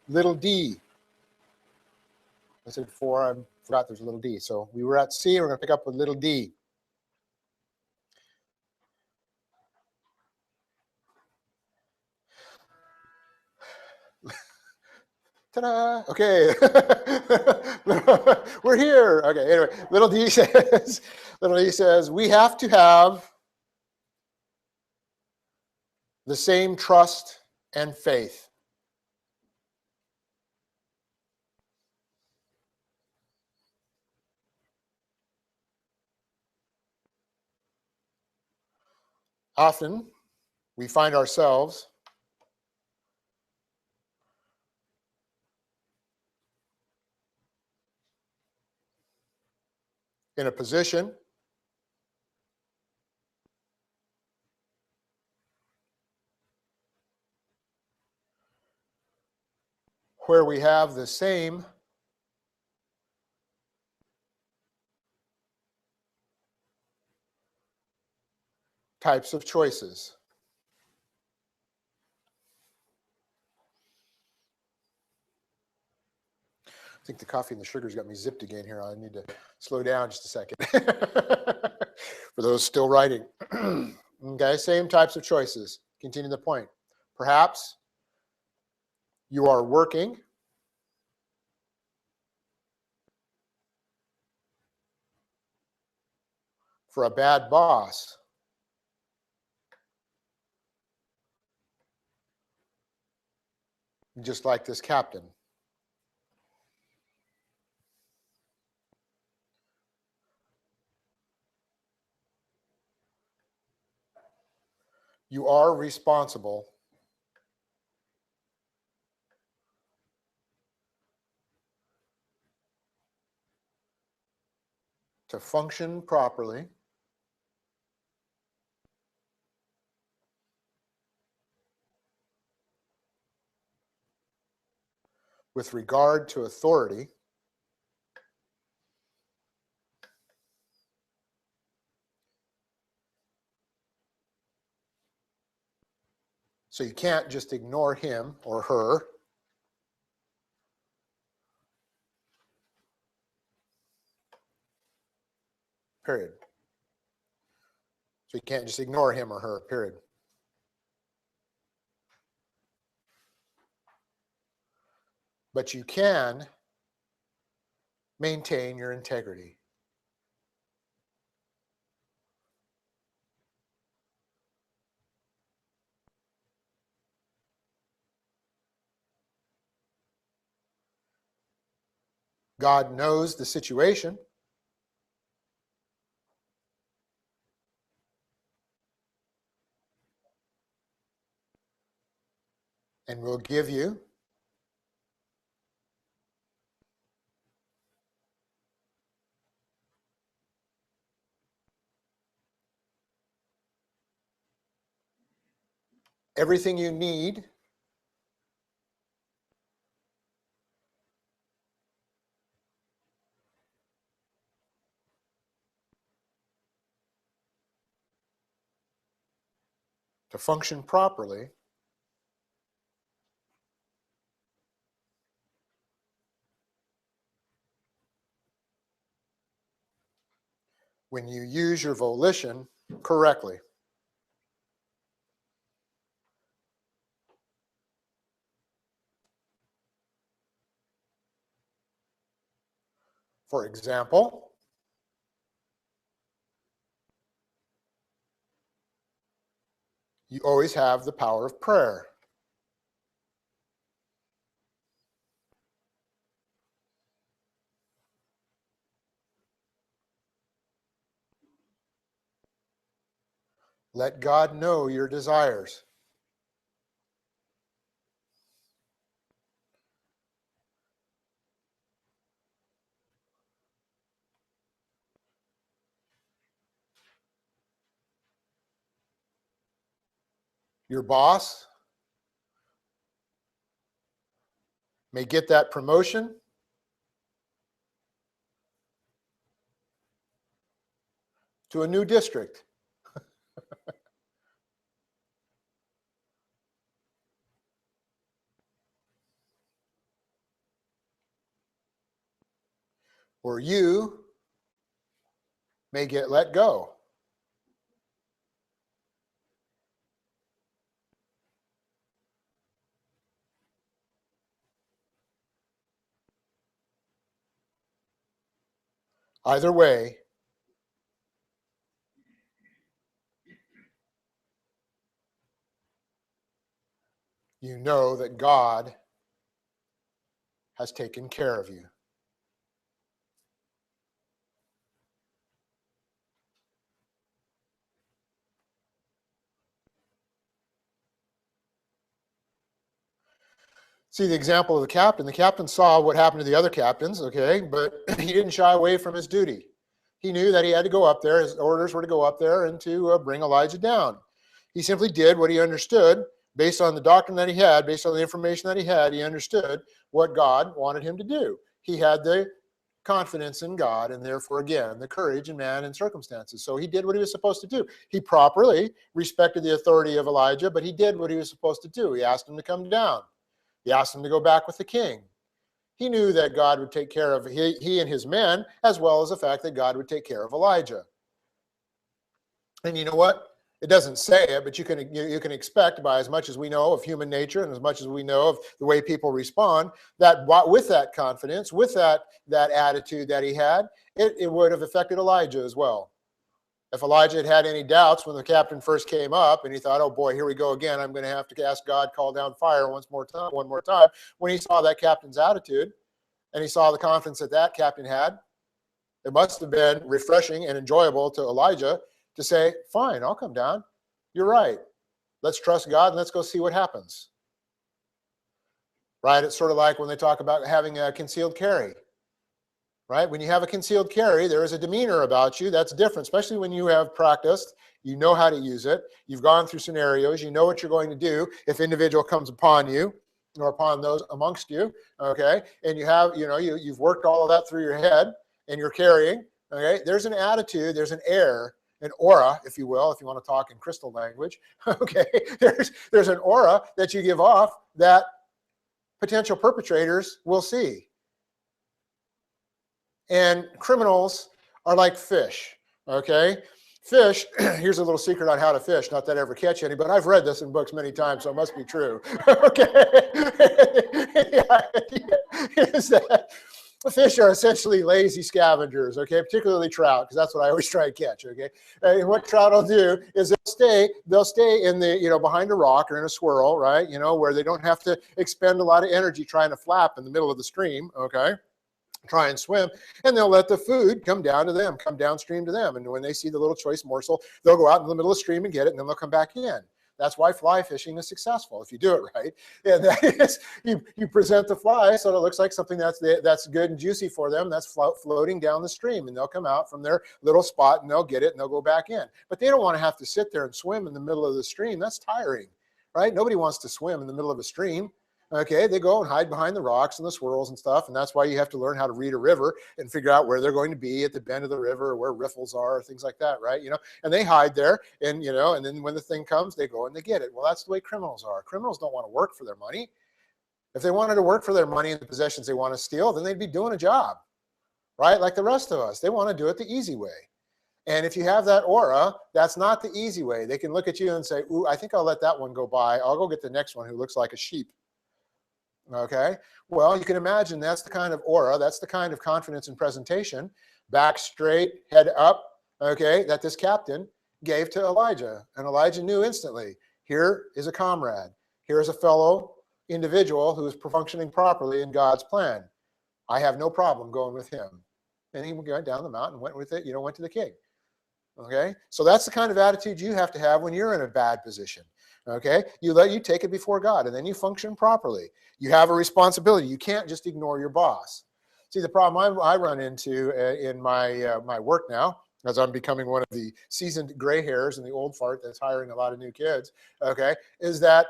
little d. I said before, I forgot there's a little d. So we were at C, we're going to pick up with little d. Ta-da! Okay, we're here. Okay, anyway, little d says, we have to have the same trust and faith. Often, we find ourselves in a position where we have the same types of choices. I think the coffee and the sugar's got me zipped again here. I need to slow down just a second. For those still writing. Okay, same types of choices. Continue the point. Perhaps you are working for a bad boss. Just like this captain. You are responsible to function properly with regard to authority so you can't just ignore him or her. Period. So you can't just ignore him or her, period. But you can maintain your integrity. God knows the situation. And will give you everything you need to function properly when you use your volition correctly. For example, you always have the power of prayer. Let God know your desires. Your boss may get that promotion to a new district. or you may get let go. Either way, you know that God has taken care of you. See the example of the captain. The captain saw what happened to the other captains, okay, but he didn't shy away from his duty. He knew that he had to go up there. His orders were to go up there and to bring Elijah down. He simply did what he understood based on the doctrine that he had, based on the information that he had. He understood what God wanted him to do. He had the confidence in God and therefore, again, the courage in man and circumstances. So he did what he was supposed to do. He properly respected the authority of Elijah, but he did what he was supposed to do. He asked him to come down. He asked him to go back with the king. He knew that God would take care of he and his men, as well as the fact that God would take care of Elijah. And you know what? It doesn't say it, but you can expect, by as much as we know of human nature and as much as we know of the way people respond, that with that confidence, with that attitude that he had, it would have affected Elijah as well. If Elijah had had any doubts when the captain first came up and he thought, oh boy, here we go again, I'm going to have to ask God, call down fire one more time. When he saw that captain's attitude and he saw the confidence that that captain had, it must have been refreshing and enjoyable to Elijah to say, fine, I'll come down. You're right. Let's trust God and let's go see what happens. Right? It's sort of like when they talk about having a concealed carry. Right? When you have a concealed carry, there is a demeanor about you that's different, especially when you have practiced, you know how to use it, you've gone through scenarios, you know what you're going to do if individual comes upon you or upon those amongst you, okay? And you have, you've worked all of that through your head and you're carrying, okay? There's an attitude, there's an air, an aura, if you will, if you want to talk in crystal language, okay? There's an aura that you give off that potential perpetrators will see. And criminals are like fish, okay? Fish, here's a little secret on how to fish, not that I ever catch any, but I've read this in books many times, so it must be true, okay? Is that fish are essentially lazy scavengers, okay? Particularly trout, because that's what I always try to catch, okay? And what trout will do is they'll stay in the, behind a rock or in a swirl, right? Where they don't have to expend a lot of energy trying to flap in the middle of the stream, okay? Try and swim, and they'll let the food come downstream to them. And when they see the little choice morsel, they'll go out in the middle of the stream and get it, and then they'll come back in. That's why fly fishing is successful, if you do it right. And that is, you present the fly so it looks like something that's good and juicy for them, that's floating down the stream, and they'll come out from their little spot, and they'll get it, and they'll go back in. But they don't want to have to sit there and swim in the middle of the stream. That's tiring, right? Nobody wants to swim in the middle of a stream. Okay, they go and hide behind the rocks and the swirls and stuff, and that's why you have to learn how to read a river and figure out where they're going to be at the bend of the river, or where riffles are, or things like that, right? And they hide there, and and then when the thing comes, they go and they get it. Well, that's the way criminals are. Criminals don't want to work for their money. If they wanted to work for their money and the possessions they want to steal, then they'd be doing a job, right? Like the rest of us. They want to do it the easy way. And if you have that aura, that's not the easy way. They can look at you and say, ooh, I think I'll let that one go by. I'll go get the next one who looks like a sheep. Okay, well, you can imagine that's the kind of aura, that's the kind of confidence and presentation, back straight, head up, okay, that this captain gave to Elijah. And Elijah knew instantly, here is a comrade. Here is a fellow individual who is functioning properly in God's plan. I have no problem going with him. And he went down the mountain and went with it, went to the king. Okay, so that's the kind of attitude you have to have when you're in a bad position. Okay, you take it before God, and then you function properly. You have a responsibility. You can't just ignore your boss. See, the problem I run into in my work now, as I'm becoming one of the seasoned gray hairs and the old fart that's hiring a lot of new kids, okay, is that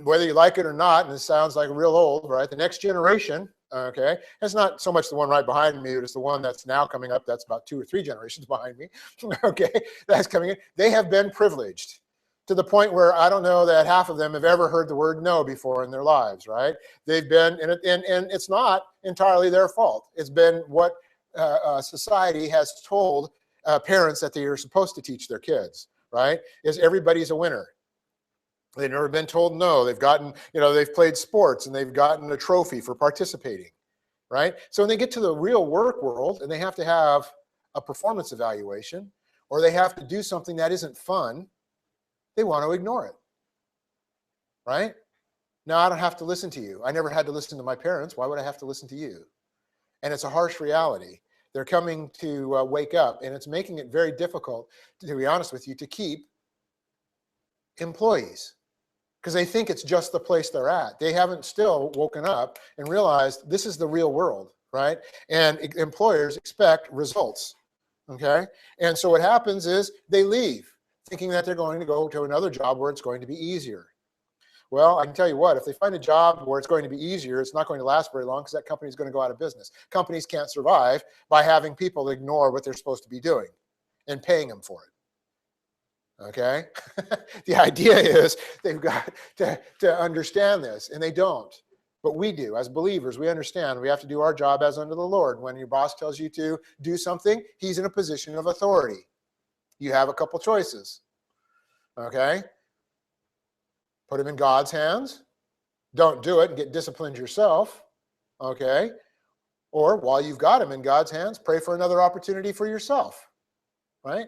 whether you like it or not, and it sounds like real old, right? The next generation, okay, it's not so much the one right behind me, but it's the one that's now coming up. That's about 2 or 3 generations behind me, okay, that's coming in. They have been privileged to the point where I don't know that half of them have ever heard the word no before in their lives, right? They've been, and it's not entirely their fault. It's been what society has told parents that they are supposed to teach their kids, right? Is everybody's a winner. They've never been told no. They've gotten, they've played sports and they've gotten a trophy for participating, right? So when they get to the real work world and they have to have a performance evaluation or they have to do something that isn't fun, they want to ignore it, right? Now, I don't have to listen to you. I never had to listen to my parents. Why would I have to listen to you? And it's a harsh reality. They're coming to wake up, and it's making it very difficult, to be honest with you, to keep employees because they think it's just the place they're at. They haven't still woken up and realized this is the real world, right? And employers expect results, okay? And so what happens is they leave thinking that they're going to go to another job where it's going to be easier. Well, I can tell you what, if they find a job where it's going to be easier, it's not going to last very long because that company is going to go out of business. Companies can't survive by having people ignore what they're supposed to be doing and paying them for it. Okay? The idea is they've got to understand this, and they don't. But we do. As believers, we understand we have to do our job as unto the Lord. When your boss tells you to do something, he's in a position of authority. You have a couple choices. Okay? Put him in God's hands. Don't do it and get disciplined yourself. Okay? Or while you've got him in God's hands, pray for another opportunity for yourself. Right?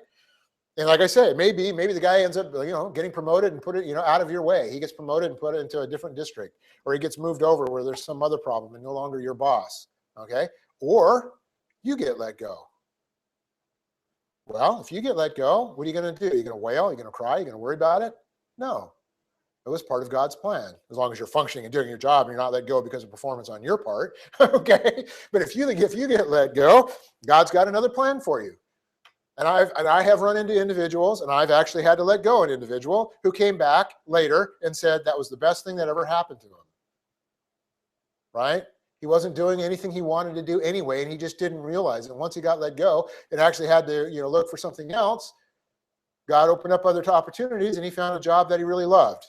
And like I said, maybe the guy ends up, getting promoted and put it, out of your way. He gets promoted and put it into a different district, or he gets moved over where there's some other problem and no longer your boss. Okay? Or you get let go. Well, if you get let go, what are you going to do? Are you going to wail? Are you going to cry? Are you going to worry about it? No. It was part of God's plan, as long as you're functioning and doing your job and you're not let go because of performance on your part. Okay? But if you get let go, God's got another plan for you. And I have run into individuals, and I've actually had to let go an individual who came back later and said that was the best thing that ever happened to him. Right? He wasn't doing anything he wanted to do anyway, and he just didn't realize it. Once he got let go and actually had to, look for something else, God opened up other opportunities, and he found a job that he really loved.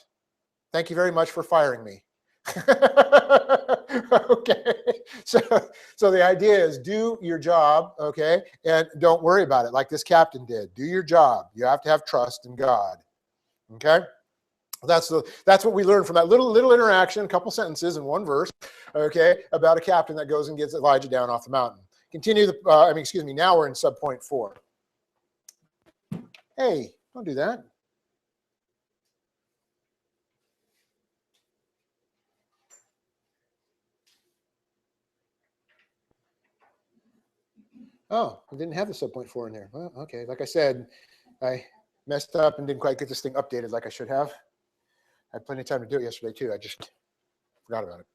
Thank you very much for firing me. Okay, so the idea is do your job, okay, and don't worry about it like this captain did. Do your job. You have to have trust in God. Okay, that's what we learned from that little interaction, a couple sentences in one verse, okay, about a captain that goes and gets Elijah down off the mountain. Continue now we're in subpoint 4. Hey, don't do that. Oh, I didn't have the subpoint 4 in there. Well, okay. Like I said, I messed up and didn't quite get this thing updated like I should have. I had plenty of time to do it yesterday too. I just forgot about it.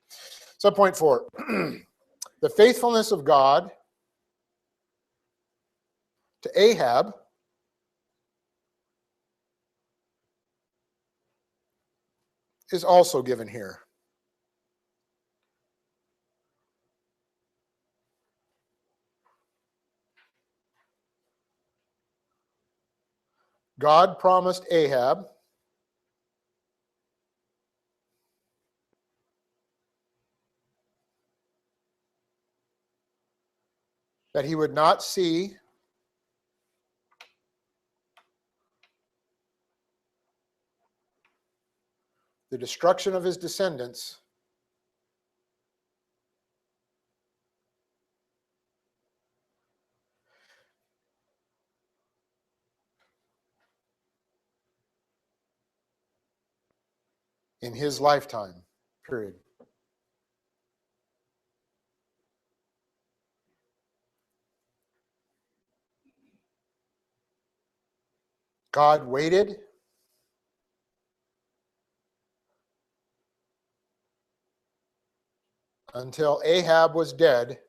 Subpoint 4. The faithfulness of God to Ahab is also given here. God promised Ahab that he would not see the destruction of his descendants in his lifetime, period. God waited until Ahab was dead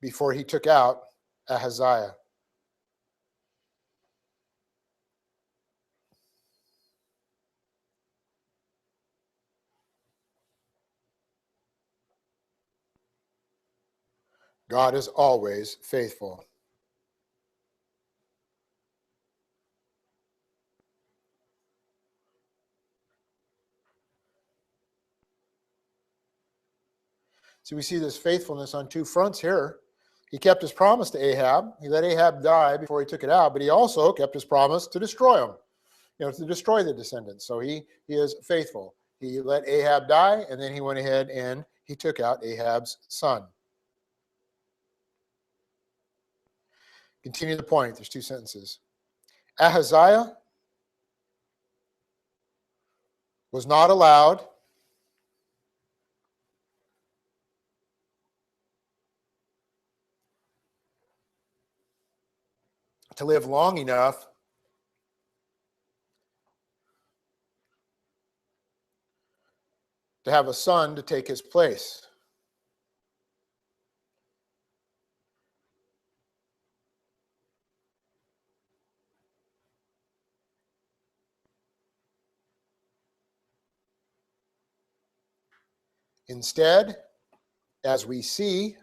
before he took out Ahaziah. God is always faithful. So we see this faithfulness on two fronts here. He kept his promise to Ahab. He let Ahab die before he took it out, but he also kept his promise to destroy him, to destroy the descendants. So he is faithful. He let Ahab die, and then he went ahead and he took out Ahab's son. Continue the point. There's two sentences. Ahaziah was not allowed to live long enough to have a son to take his place. Instead, as we see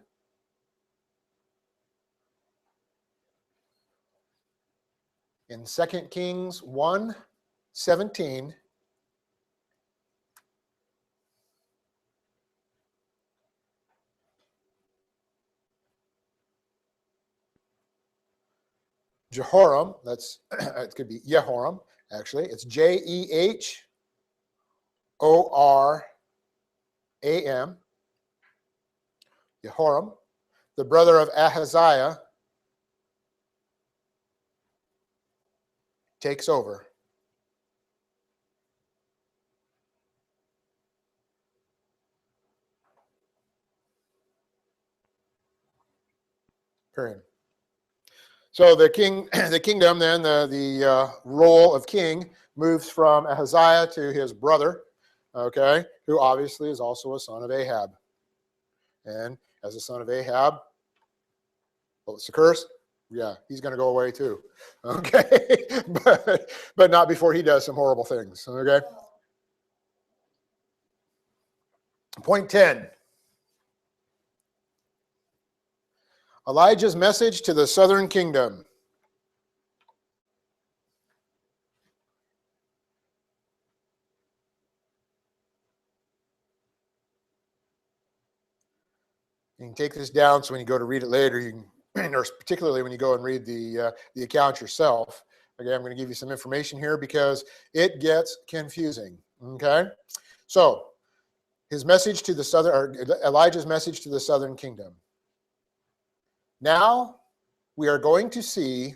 in 2 Kings 1:17, Jehoram, it could be Jehoram, actually. It's Jehoram, Jehoram, the brother of Ahaziah, takes over. Period. So the kingdom then, the role of king moves from Ahaziah to his brother, okay, who obviously is also a son of Ahab. And as a son of Ahab, well, it's a curse. Yeah, he's going to go away too. Okay, but not before he does some horrible things. Okay. Point 10. Elijah's message to the southern kingdom. You can take this down so when you go to read it later, you can, or particularly when you go and read the account yourself. Okay, I'm going to give you some information here because it gets confusing. Okay, so his message to the southern, or Elijah's message to the southern kingdom. Now we are going to see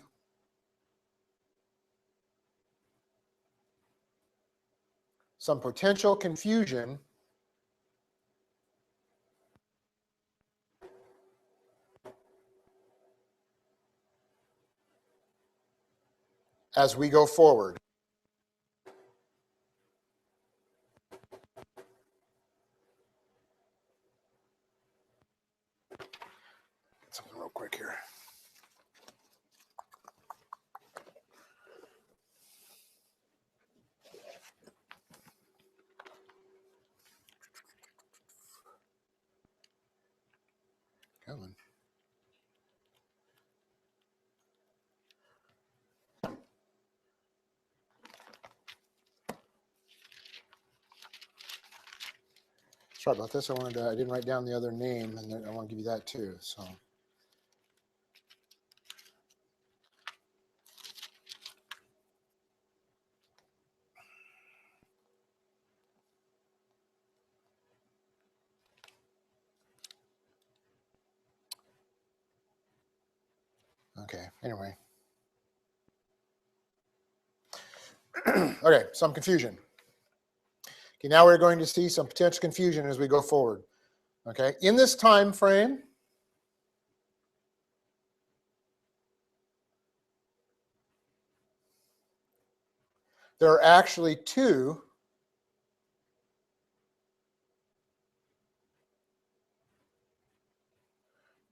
some potential confusion as we go forward. Get something real quick here. Come on. Sorry about this. I didn't write down the other name, and I want to give you that too. So. Okay, anyway. Okay, some confusion. Okay, now we're going to see some potential confusion as we go forward. Okay, in this time frame, there are actually two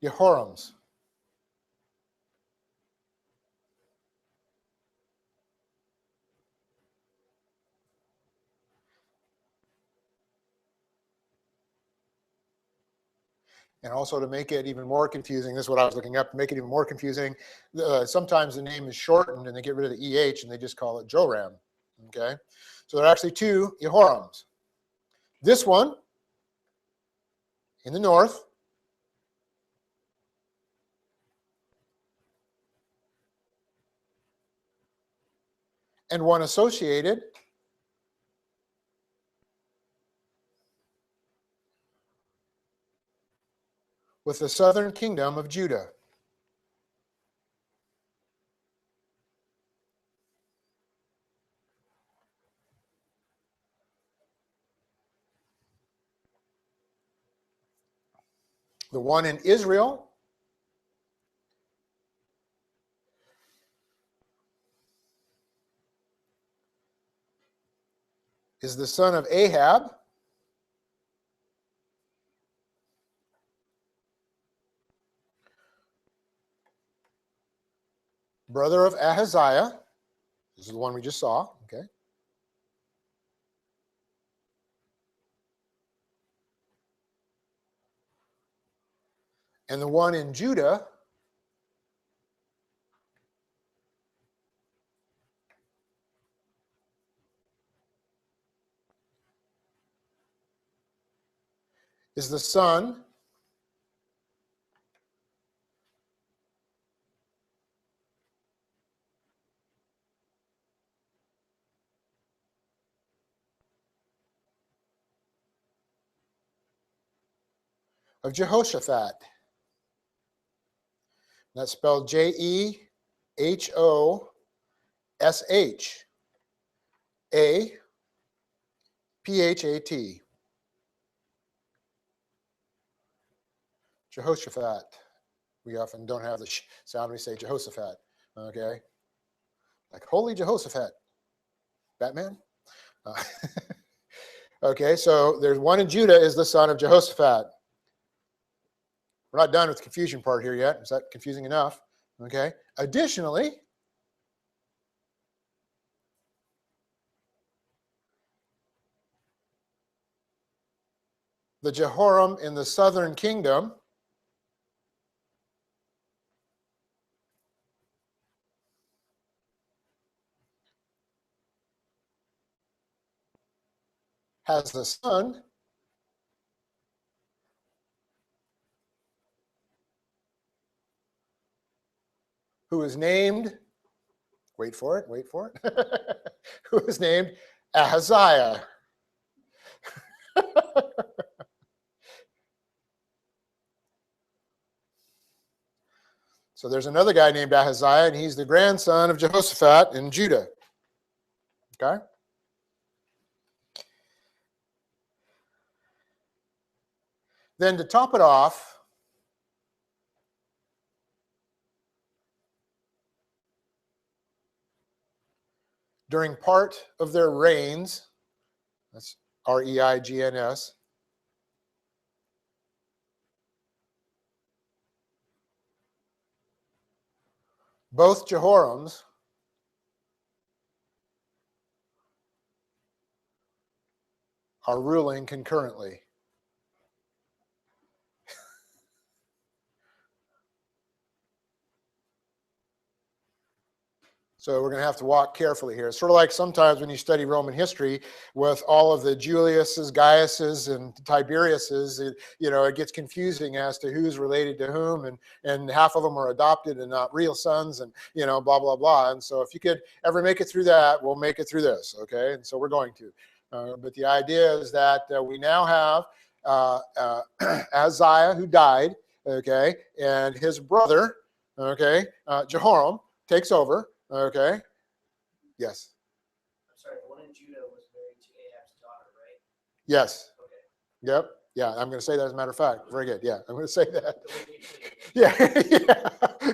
Jehorams. And also to make it even more confusing, this is what I was looking up, to make it even more confusing, sometimes the name is shortened and they get rid of the EH and they just call it Joram. Okay, so there are actually two Jehorams. This one in the north, and one associated with the southern kingdom of Judah. The one in Israel is the son of Ahab, brother of Ahaziah. This is the one we just saw, okay? And the one in Judah is the son of Jehoshaphat. That's spelled Jehoshaphat. Jehoshaphat. We often don't have the sound when we say Jehoshaphat. Okay? Like, holy Jehoshaphat. Batman? Okay, so there's one in Judah is the son of Jehoshaphat. We're not done with the confusion part here yet. Is that confusing enough? Okay. Additionally, the Jehoram in the southern kingdom has the son who is named, wait for it, who is named Ahaziah. So there's another guy named Ahaziah, and he's the grandson of Jehoshaphat in Judah. Okay? Then to top it off, during part of their reigns, that's R-E-I-G-N-S, both Jehorams are ruling concurrently. So we're going to have to walk carefully here. It's sort of like sometimes when you study Roman history with all of the Juliuses, Gaiuses, and Tiberiuses, it gets confusing as to who's related to whom, and half of them are adopted and not real sons, and blah, blah, blah. And so if you could ever make it through that, we'll make it through this, okay? And so we're going to. But the idea is that we now have Ahaziah, who died, okay, and his brother, okay, Jehoram, takes over. Okay. Yes. I'm sorry, the one in Judah was married to Ahab's daughter, right? Yes. Okay. Yep. Yeah, I'm going to say that as a matter of fact. Very good. Yeah, I'm going to say that. Yeah.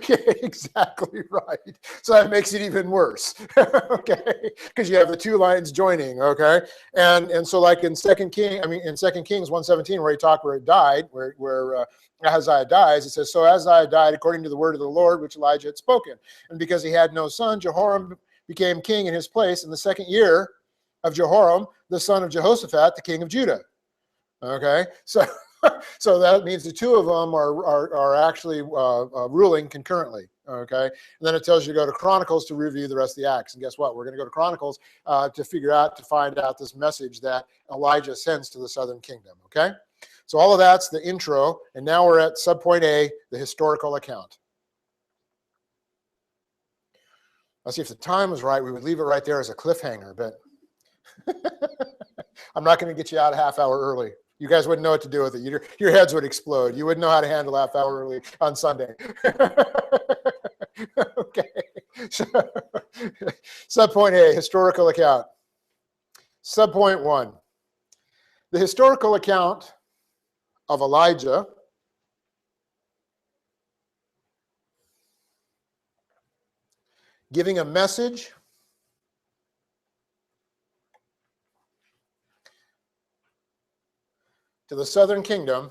Yeah, exactly right. So that makes it even worse. Okay, because you have the two lines joining. Okay, and so like in Second Kings 1:17, where it died, where Ahaziah dies, it says, so Ahaziah died according to the word of the Lord, which Elijah had spoken, and because he had no son, Jehoram became king in his place in the second year of Jehoram, the son of Jehoshaphat, the king of Judah. Okay, so that means the two of them are actually ruling concurrently. Okay, and then it tells you to go to Chronicles to review the rest of the Acts. And guess what? We're going to go to Chronicles to find out this message that Elijah sends to the southern kingdom. Okay, So all of that's the intro, and now we're at subpoint A, the historical account. Let's see, if the time was right, we would leave it right there as a cliffhanger, but I'm not going to get you out a half hour early. You guys wouldn't know what to do with it. Your heads would explode. You wouldn't know how to handle half hour early on Sunday. Okay. So, subpoint A, historical account. Subpoint 1. The historical account of Elijah giving a message to the southern kingdom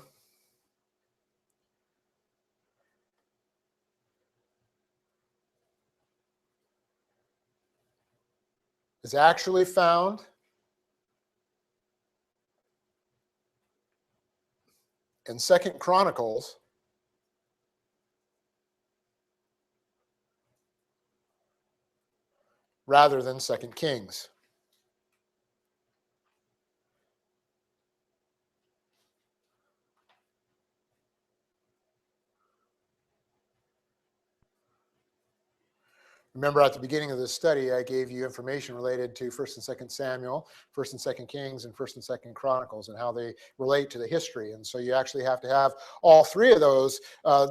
is actually found in 2 Chronicles rather than 2 Kings. Remember, at the beginning of this study, I gave you information related to 1st and 2nd Samuel, 1st and 2nd Kings, and 1st and 2nd Chronicles, and how they relate to the history. And so you actually have to have all three of those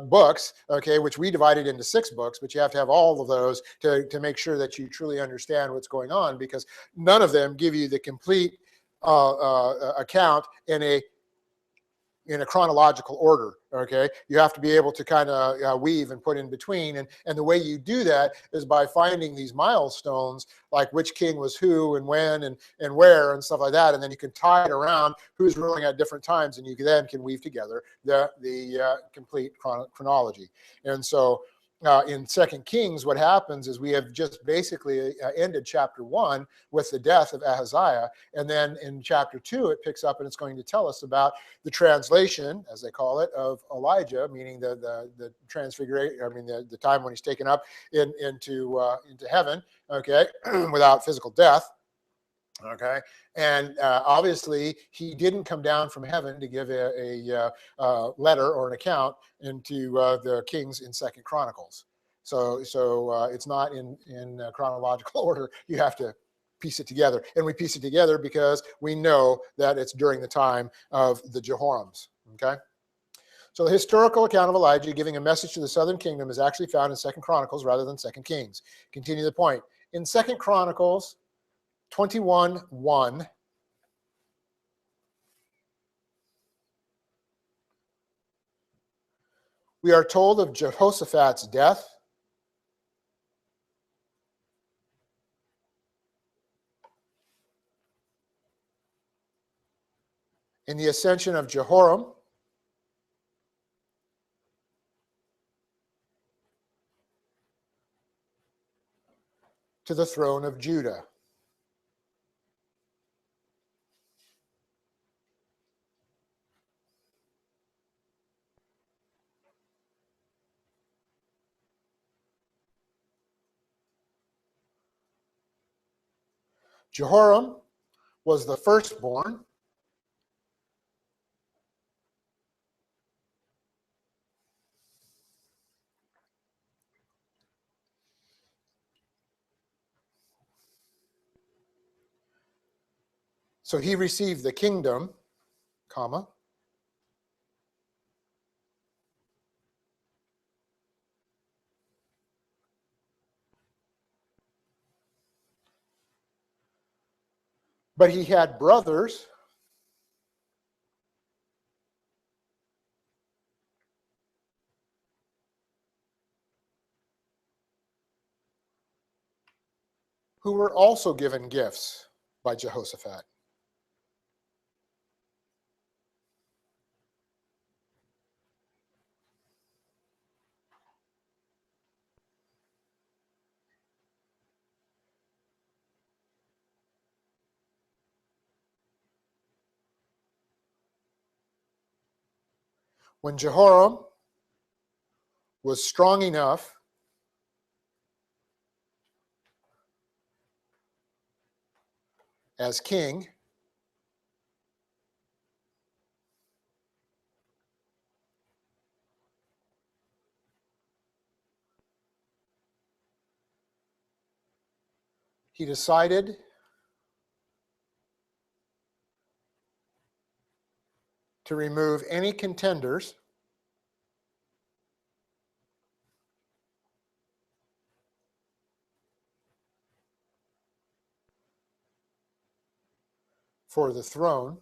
books, okay, which we divided into 6 books, but you have to have all of those to make sure that you truly understand what's going on, because none of them give you the complete account in a chronological order, okay? You have to be able to kind of weave and put in between. And the way you do that is by finding these milestones, like which king was who and when and where and stuff like that. And then you can tie it around who's ruling at different times, and you then can weave together the complete chronology. And so in 2 Kings, what happens is we have just basically ended chapter 1 with the death of Ahaziah. And then in chapter 2, it picks up and it's going to tell us about the translation, as they call it, of Elijah, meaning the transfiguration, I mean, the time when he's taken up into heaven, okay, without physical death. Okay, and obviously he didn't come down from heaven to give a letter or an account into the Kings in 2 Chronicles. So it's not in chronological order. You have to piece it together, and we piece it together because we know that it's during the time of the Jehorims. Okay. So the historical account of Elijah giving a message to the southern kingdom is actually found in 2 Chronicles rather than 2 Kings. Continue the point. In 2 Chronicles 21:1, we are told of Jehoshaphat's death, and the ascension of Jehoram to the throne of Judah. Jehoram was the firstborn so he received the kingdom, comma, but he had brothers who were also given gifts by Jehoshaphat. When Jehoram was strong enough as king he decided to remove any contenders for the throne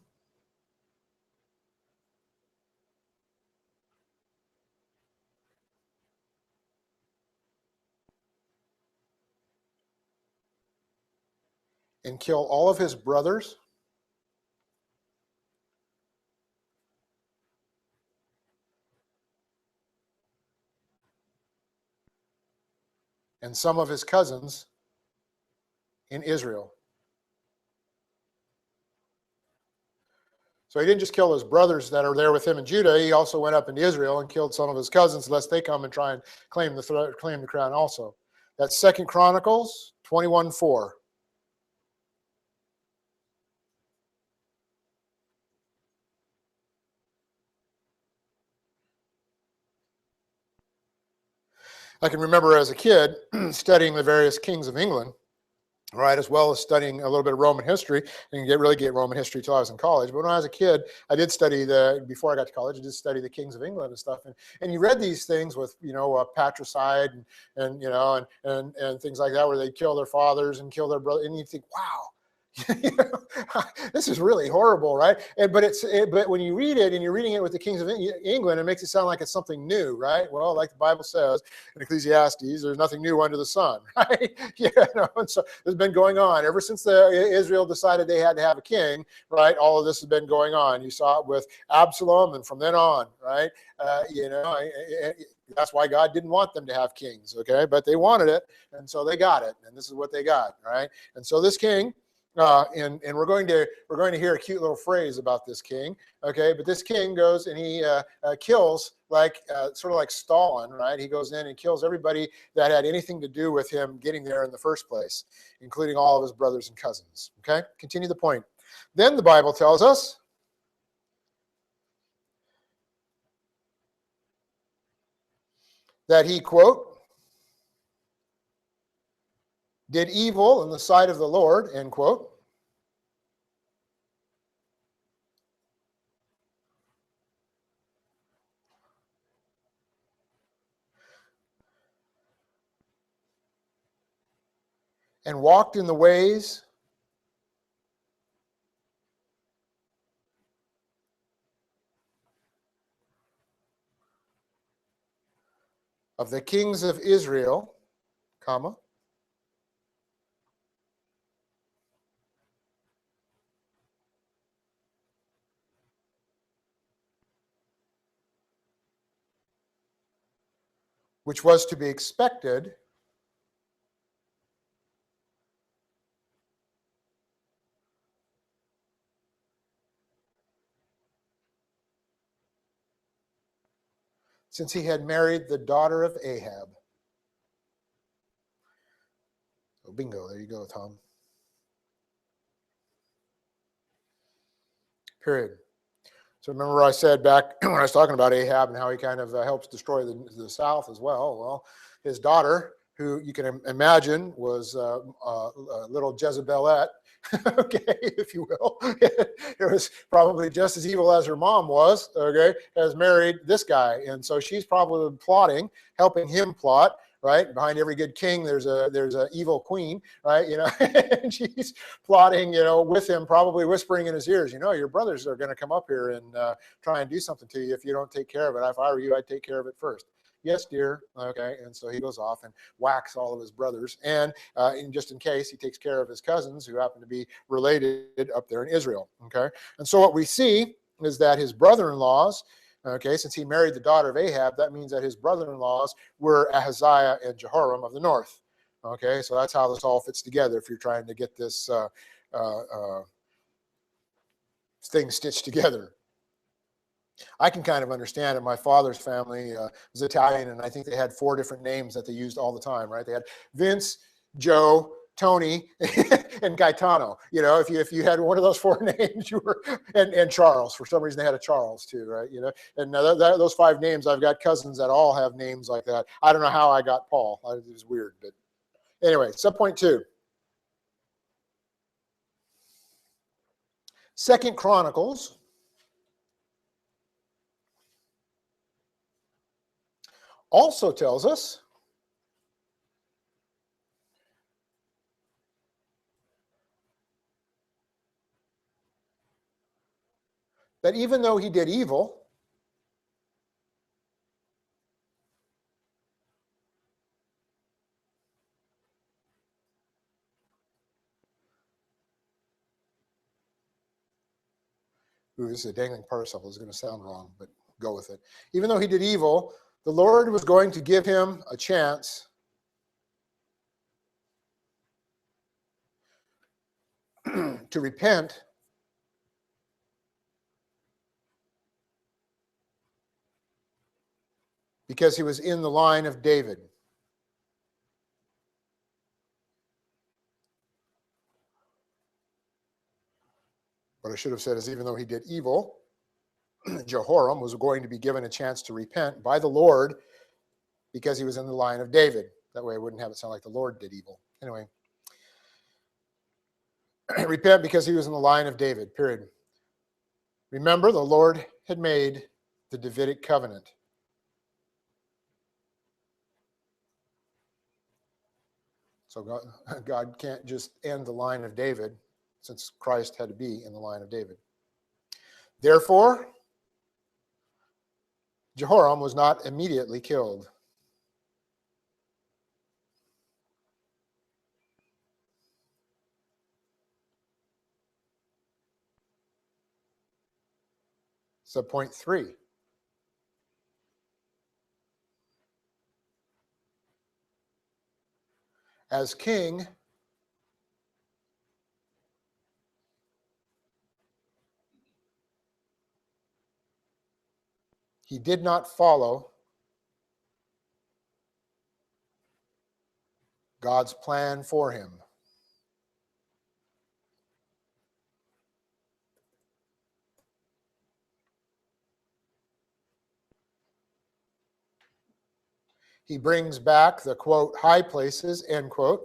and kill all of his brothers and some of his cousins in Israel. So he didn't just kill his brothers that are there with him in Judah. He also went up into Israel and killed some of his cousins, lest they come and try and claim the crown also. That's 2 Chronicles 21:4. I can remember as a kid studying the various kings of England, right, as well as studying a little bit of Roman history. I didn't really get Roman history until I was in college. But when I was a kid, I did study before I got to college, I did study the kings of England and stuff. And you read these things with, patricide and things like that, where they kill their fathers and kill their brothers. And you think, wow. This is really horrible, right? But when you read it and you're reading it with the kings of England, it makes it sound like it's something new, right? Well, like the Bible says in Ecclesiastes, there's nothing new under the sun, right? And so it's been going on ever since Israel decided they had to have a king, right? All of this has been going on. You saw it with Absalom, and from then on, right? That's why God didn't want them to have kings, okay? But they wanted it, and so they got it, and this is what they got, right? And so this king. And we're going to hear a cute little phrase about this king, okay? But this king goes and he kills sort of like Stalin, right? He goes in and kills everybody that had anything to do with him getting there in the first place, including all of his brothers and cousins. Okay, continue the point. Then the Bible tells us that he, quote, did evil in the sight of the Lord, end quote. And walked in the ways of the kings of Israel, comma, which was to be expected since he had married the daughter of Ahab. Oh, bingo, there you go, Tom. Period. So remember I said back when I was talking about Ahab and how he kind of helps destroy the South as well. Well, his daughter, who you can imagine was little Jezebelette, okay, if you will. It was probably just as evil as her mom was, okay, has married this guy. And so she's probably plotting, helping him plot, right? Behind every good king, there's a evil queen, right? And she's plotting, with him, probably whispering in his ears, your brothers are going to come up here and try and do something to you if you don't take care of it. If I were you, I'd take care of it first. Yes, dear. Okay. And so he goes off and whacks all of his brothers. And just in case, he takes care of his cousins who happen to be related up there in Israel. Okay. And so what we see is that his brother-in-laws, okay, since he married the daughter of Ahab, that means that his brother-in-laws were Ahaziah and Jehoram of the north. Okay, so that's how this all fits together if you're trying to get this thing stitched together. I can kind of understand it. My father's family was Italian, and I think they had 4 different names that they used all the time, right? They had Vince, Joe, Tony, and Gaetano. If you had one of those 4 names, you were, and Charles. For some reason, they had a Charles too, right? And those 5 names, I've got cousins that all have names like that. I don't know how I got Paul. It was weird, but anyway, subpoint 2. 2 Chronicles also tells us that even though he did evil, ooh, this is a dangling participle. It's going to sound wrong, but go with it. Even though he did evil, the Lord was going to give him a chance to repent because he was in the line of David. What I should have said is, even though he did evil, Jehoram was going to be given a chance to repent by the Lord because he was in the line of David. That way I wouldn't have it sound like the Lord did evil. Anyway, repent because he was in the line of David, period. Remember, the Lord had made the Davidic covenant. So God can't just end the line of David, since Christ had to be in the line of David. Therefore, Jehoram was not immediately killed. So point 3. As king, he did not follow God's plan for him. He brings back the, quote, high places, end quote,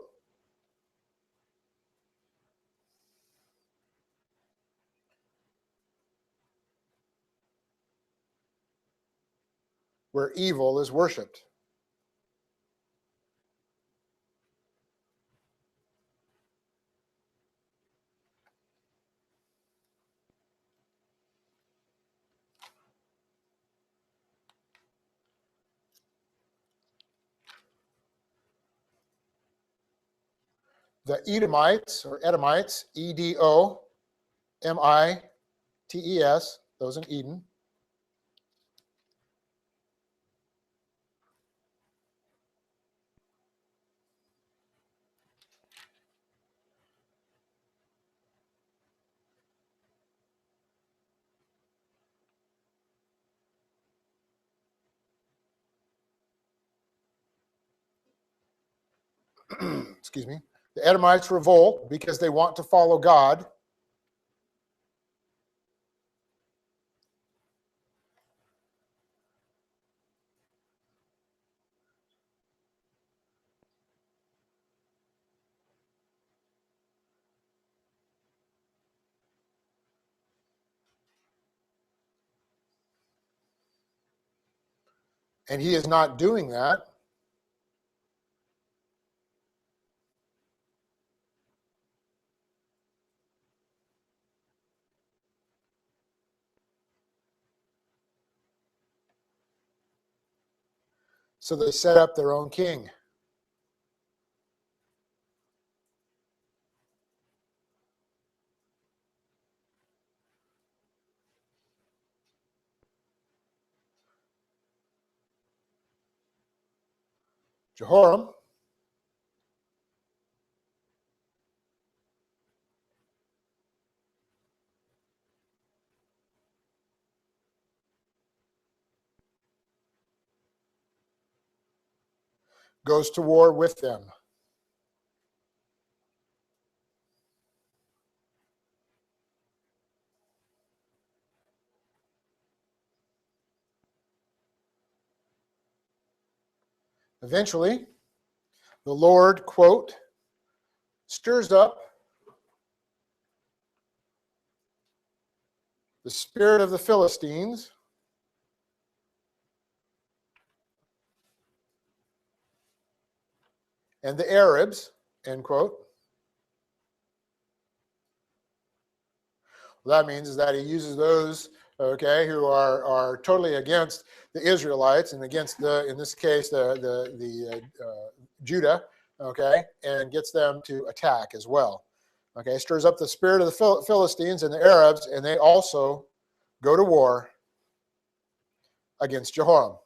where evil is worshipped. The Edomites, or Edomites, Edomites, those in Eden, excuse me, the Edomites revolt because they want to follow God. And he is not doing that. So they set up their own king. Jehoram goes to war with them. Eventually, the Lord, quote, stirs up the spirit of the Philistines and the Arabs, end quote. What that means is that he uses those, okay, who are totally against the Israelites and against in this case, Judah, okay, and gets them to attack as well. Okay, stirs up the spirit of the Philistines and the Arabs, and they also go to war against Jehoram.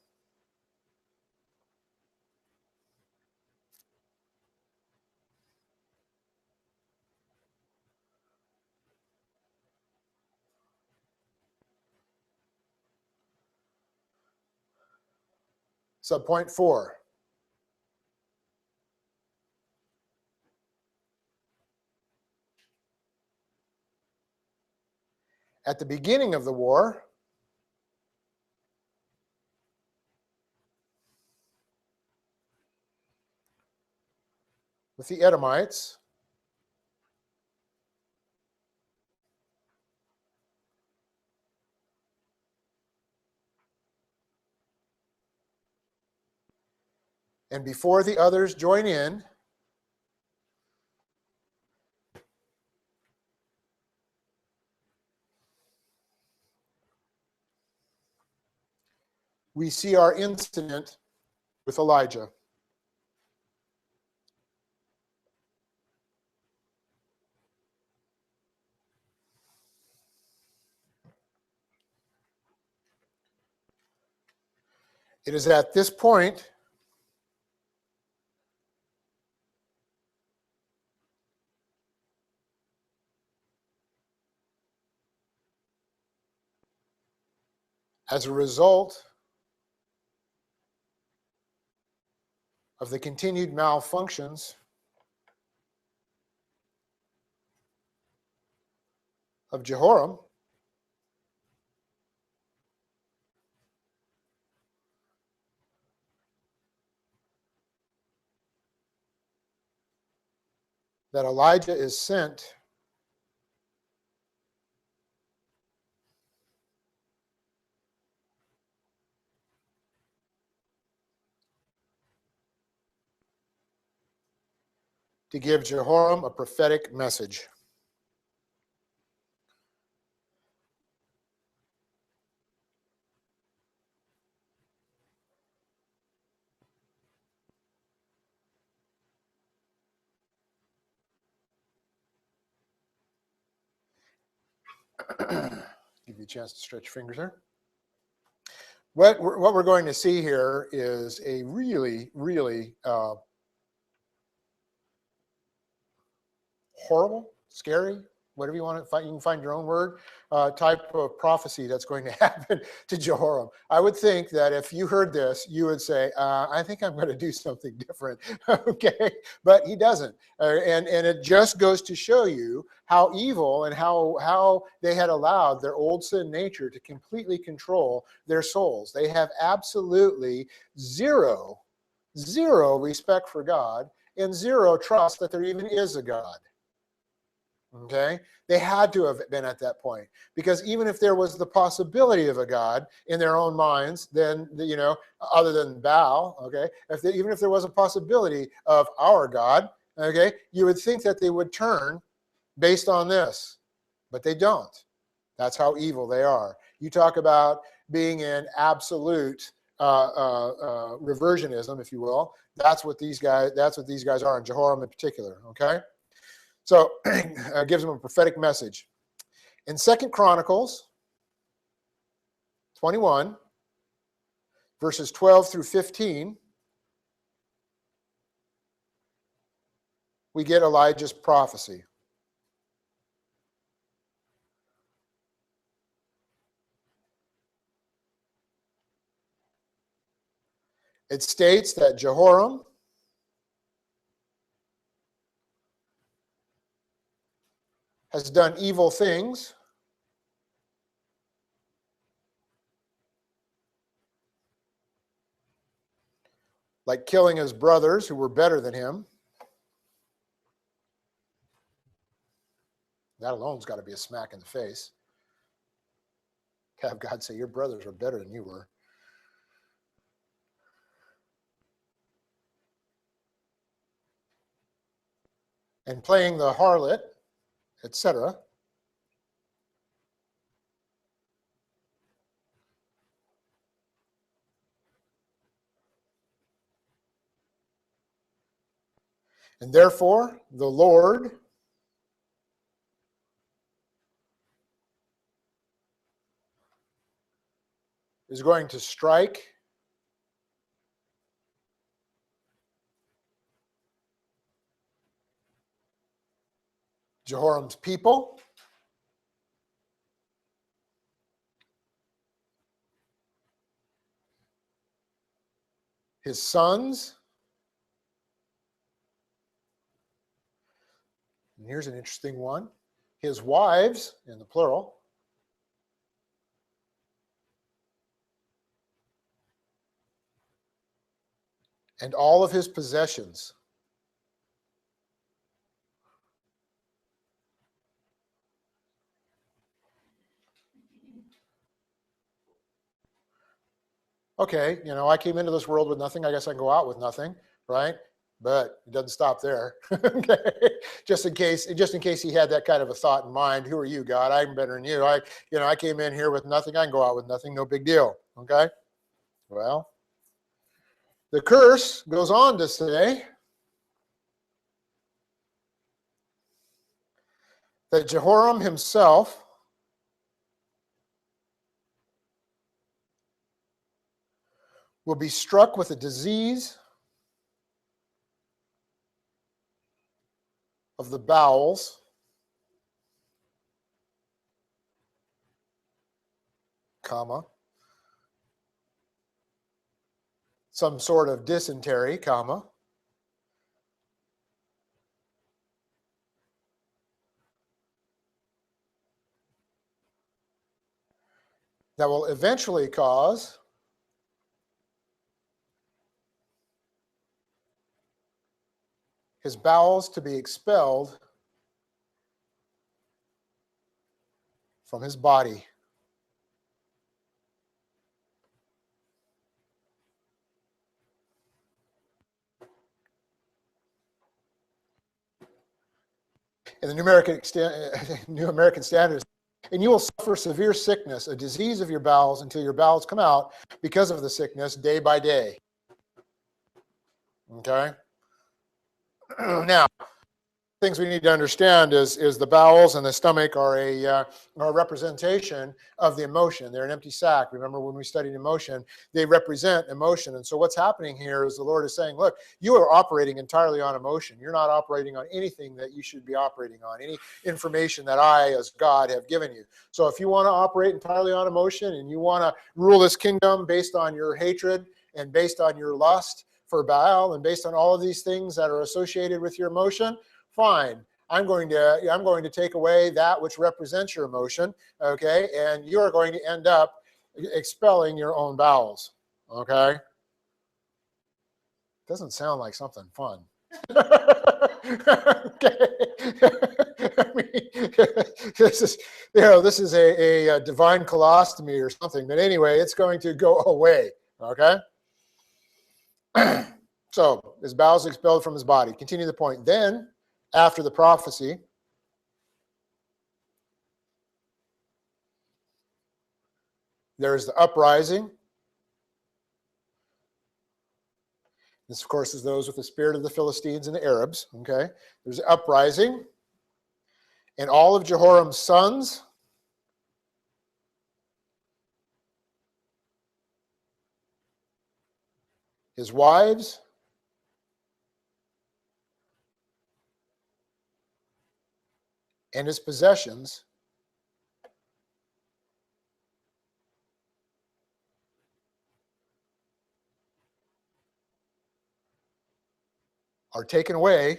Subpoint 4. At the beginning of the war, with the Edomites, and before the others join in, we see our incident with Elijah. It is at this point as a result of the continued malfunctions of Jehoram, that Elijah is sent to give Jehoram a prophetic message. Give you a chance to stretch your fingers there. What we're going to see here is a really, really horrible, scary, whatever you want to find, you can find your own word, type of prophecy that's going to happen to Jehoram. I would think that if you heard this, you would say, I think I'm going to do something different, okay? But he doesn't. And it just goes to show you how evil and how they had allowed their old sin nature to completely control their souls. They have absolutely zero respect for God and zero trust that there even is a God. Okay, they had to have been at that point, because even if there was the possibility of a God in their own minds, then other than Baal, okay, even if there was a possibility of our God, okay, you would think that they would turn based on this, but they don't. That's how evil they are. You talk about being in absolute reversionism, if you will. That's what these guys are, and Jehoram in particular. Okay. So gives them a prophetic message. In 2 Chronicles 21, verses 12 through 15, we get Elijah's prophecy. It states that Jehoram has done evil things, like killing his brothers who were better than him. That alone's got to be a smack in the face. Have God say, your brothers are better than you were. And playing the harlot, etc. And therefore, the Lord is going to strike Jehoram's people, his sons, and here's an interesting one, his wives, in the plural, and all of his possessions. Okay, I came into this world with nothing. I guess I can go out with nothing, right? But it doesn't stop there. Okay, just in case he had that kind of a thought in mind. Who are you, God? I'm better than you. I came in here with nothing. I can go out with nothing. No big deal. Okay. Well, the curse goes on to say that Jehoram himself will be struck with a disease of the bowels, comma, some sort of dysentery, comma, that will eventually cause his bowels to be expelled from his body. In the New American Standard, and you will suffer severe sickness, a disease of your bowels, until your bowels come out because of the sickness day by day. Okay? Now, things we need to understand is the bowels and the stomach are a representation of the emotion. They're an empty sac. Remember when we studied emotion, they represent emotion. And so what's happening here is the Lord is saying, look, you are operating entirely on emotion. You're not operating on anything that you should be operating on, any information that I, as God, have given you. So if you want to operate entirely on emotion and you want to rule this kingdom based on your hatred and based on your lust for Baal and based on all of these things that are associated with your emotion, fine. I'm going to take away that which represents your emotion, okay? And you're going to end up expelling your own bowels, okay? Doesn't sound like something fun. Okay. I mean, this is a divine colostomy or something. But anyway, it's going to go away, okay? So his bowels expelled from his body. Continue the point. Then, after the prophecy, there is the uprising. This, of course, is those with the spirit of the Philistines and the Arabs. Okay, there's the uprising, and all of Jehoram's sons his wives, and his possessions are taken away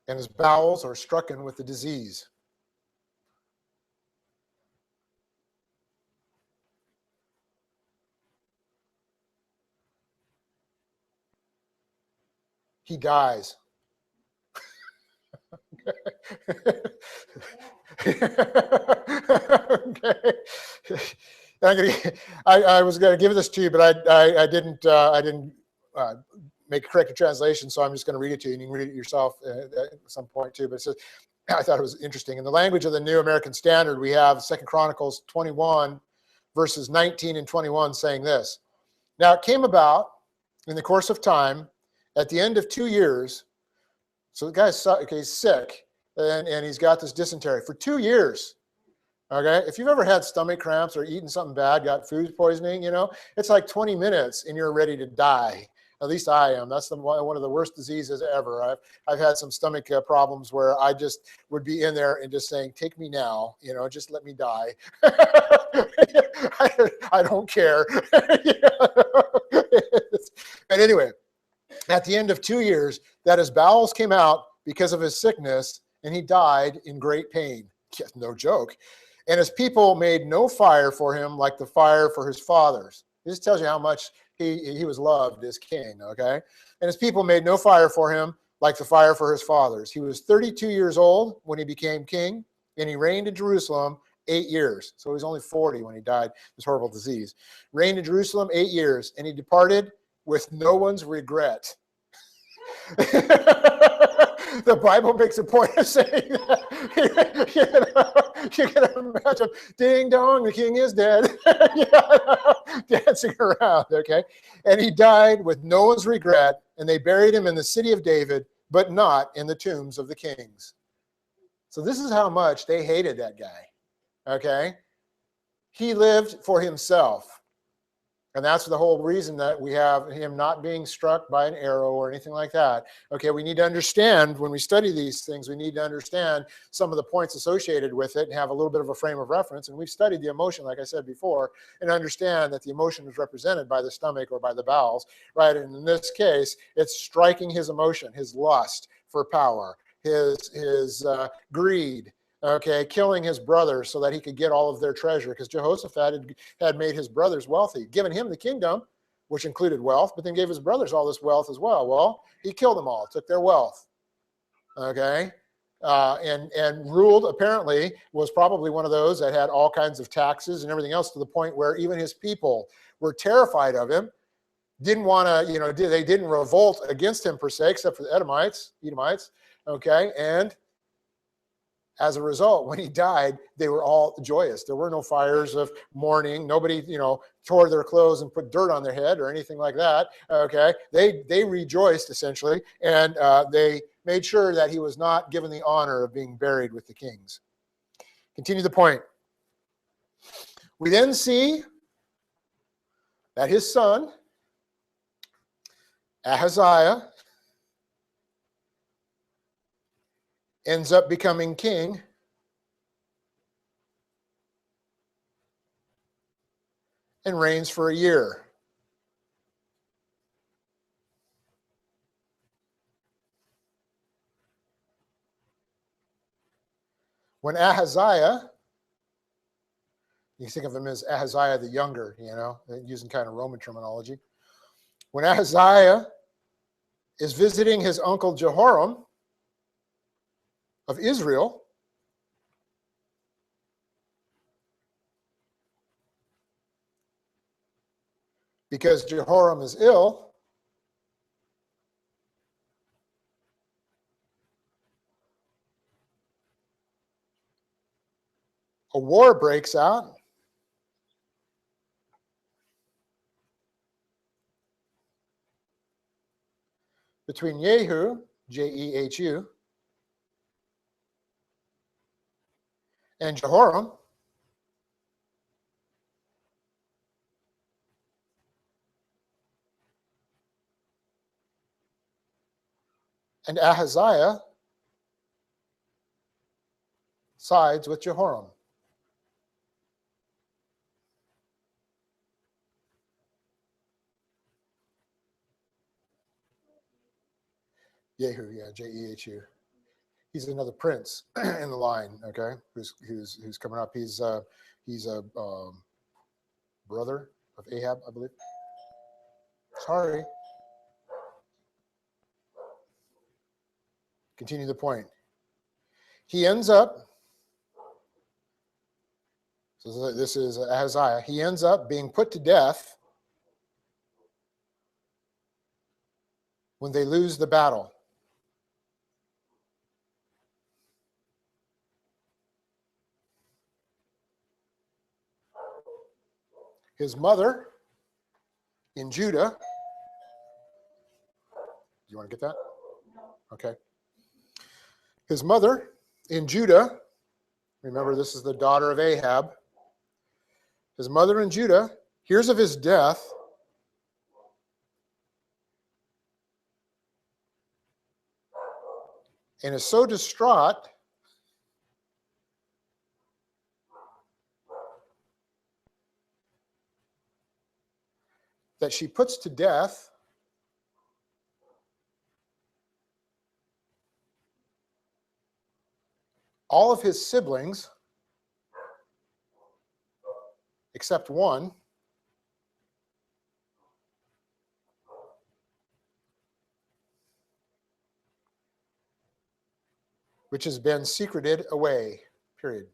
and his bowels are stricken with the disease. he dies. Okay. I was going to give this to you, but I didn't make a corrected translation, so I'm just going to read it to you, and you can read it yourself at some point too. But it says, I thought it was interesting. In the language of the New American Standard, we have 2 Chronicles 21, verses 19 and 21 saying this. Now it came about in the course of time, at the end of 2 years, so the guy's he's sick, and he's got this dysentery for 2 years. Okay, if you've ever had stomach cramps or eaten something bad, got food poisoning, it's like 20 minutes and you're ready to die. At least I am. That's one of the worst diseases ever. I've had some stomach problems where I just would be in there and just saying, "Take me now, just let me die." I don't care. But anyway, at the end of 2 years, that his bowels came out because of his sickness, and he died in great pain. Yeah, no joke. And his people made no fire for him like the fire for his fathers. This tells you how much he was loved as king, okay? And his people made no fire for him like the fire for his fathers. He was 32 years old when he became king, and he reigned in Jerusalem 8 years. So he was only 40 when he died, this horrible disease. Reigned in Jerusalem 8 years, and he departed with no one's regret. The Bible makes a point of saying that. You can imagine, ding dong, the king is dead. Dancing around, okay? And he died with no one's regret, and they buried him in the city of David, but not in the tombs of the kings. So this is how much they hated that guy, okay? He lived for himself. And that's the whole reason that we have him not being struck by an arrow or anything like that. Okay, we need to understand, when we study these things, we need to understand some of the points associated with it and have a little bit of a frame of reference. And we've studied the emotion, like I said before, and understand that the emotion is represented by the stomach or by the bowels, right? And in this case, it's striking his emotion, his lust for power, his greed, okay, killing his brothers so that he could get all of their treasure, because Jehoshaphat had made his brothers wealthy, given him the kingdom, which included wealth, but then gave his brothers all this wealth as well. Well, he killed them all, took their wealth, okay, and ruled, apparently, was probably one of those that had all kinds of taxes and everything else, to the point where even his people were terrified of him, didn't want to, they didn't revolt against him per se, except for the Edomites, okay, and as a result, when he died, they were all joyous. There were no fires of mourning. Nobody, tore their clothes and put dirt on their head or anything like that. Okay, they rejoiced essentially, and they made sure that he was not given the honor of being buried with the kings. Continue the point. We then see that his son, Ahaziah, ends up becoming king, and reigns for a year. When Ahaziah, you think of him as Ahaziah the Younger, using kind of Roman terminology. When Ahaziah is visiting his uncle Jehoram of Israel, because Jehoram is ill, a war breaks out between Jehu, Jehu, and Jehoram, and Ahaziah sides with Jehoram. Jehu, yeah, Jehu. He's another prince in the line, okay, who's coming up. He's a brother of Ahab, I believe. Sorry. Continue the point. He ends up, so this is Ahaziah, he ends up being put to death when they lose the battle. His mother in Judah, do you want to get that? Okay. His mother in Judah, remember this is the daughter of Ahab. His mother in Judah hears of his death and is so distraught that she puts to death all of his siblings except one, which has been secreted away, period.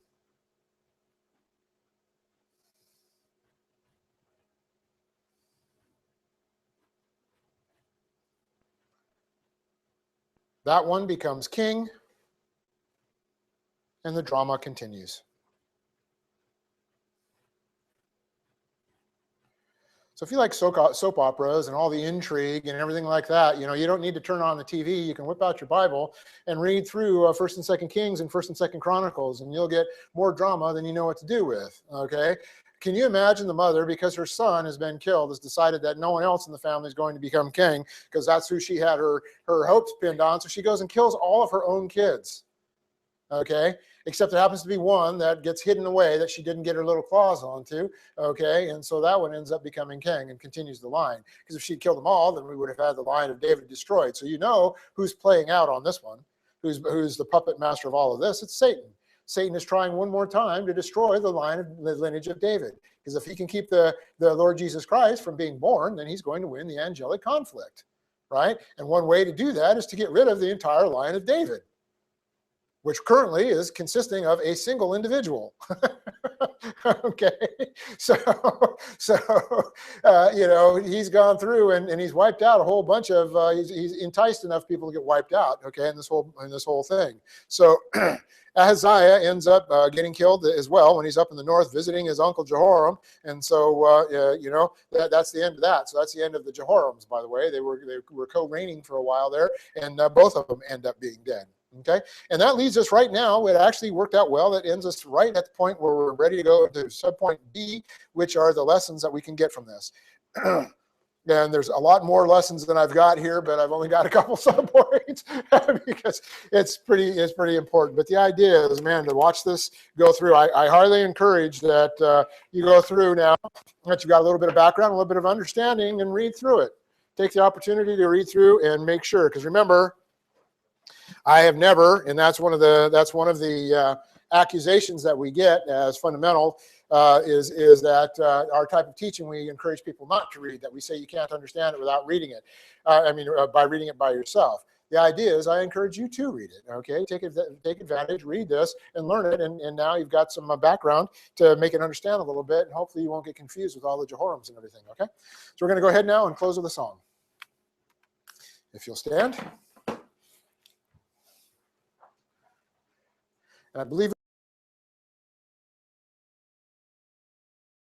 That one becomes king, and the drama continues. So if you like soap operas and all the intrigue and everything like that, you know, you don't need to turn on the TV. You can whip out your Bible and read through 1st and 2nd Kings and 1st and 2nd Chronicles, and you'll get more drama than you know what to do with, okay? Can you imagine the mother, because her son has been killed, has decided that no one else in the family is going to become king because that's who she had her hopes pinned on, so she goes and kills all of her own kids, okay? Except there happens to be one that gets hidden away that she didn't get her little claws onto, okay? And so that one ends up becoming king and continues the line. Because if she'd killed them all, then we would have had the line of David destroyed. So you know who's playing out on this one, who's the puppet master of all of this. It's Satan. Satan is trying one more time to destroy the lineage of David. Because if he can keep the Lord Jesus Christ from being born, then he's going to win the angelic conflict, right? And one way to do that is to get rid of the entire line of David, which currently is consisting of a single individual. Okay, so you know, he's gone through and he's wiped out a whole bunch of he's enticed enough people to get wiped out. Okay, in this whole thing. So Ahaziah ends up getting killed as well when he's up in the north visiting his uncle Jehoram, and so you know, that's the end of that. So that's the end of the Jehorams. By the way, they were co-reigning for a while there, and both of them end up being dead. Okay, and that leads us right now. It actually worked out well. That ends us right at the point where we're ready to go to subpoint B, which are the lessons that we can get from this. And there's a lot more lessons than I've got here, but I've only got a couple subpoints because it's pretty important. But the idea is, man, to watch this go through. I highly encourage that you go through now that you've got a little bit of background, a little bit of understanding, and read through it. Take the opportunity to read through and make sure, because remember, I have never, and that's one of the accusations that we get as fundamental is that our type of teaching, we encourage people not to read, that we say you can't understand it without reading it. By reading it by yourself. The idea is I encourage you to read it, okay? Take advantage, read this, and learn it, and now you've got some background to make it understand a little bit, and hopefully you won't get confused with all the Jehorams and everything, okay? So we're going to go ahead now and close with a song. If you'll stand. And I believe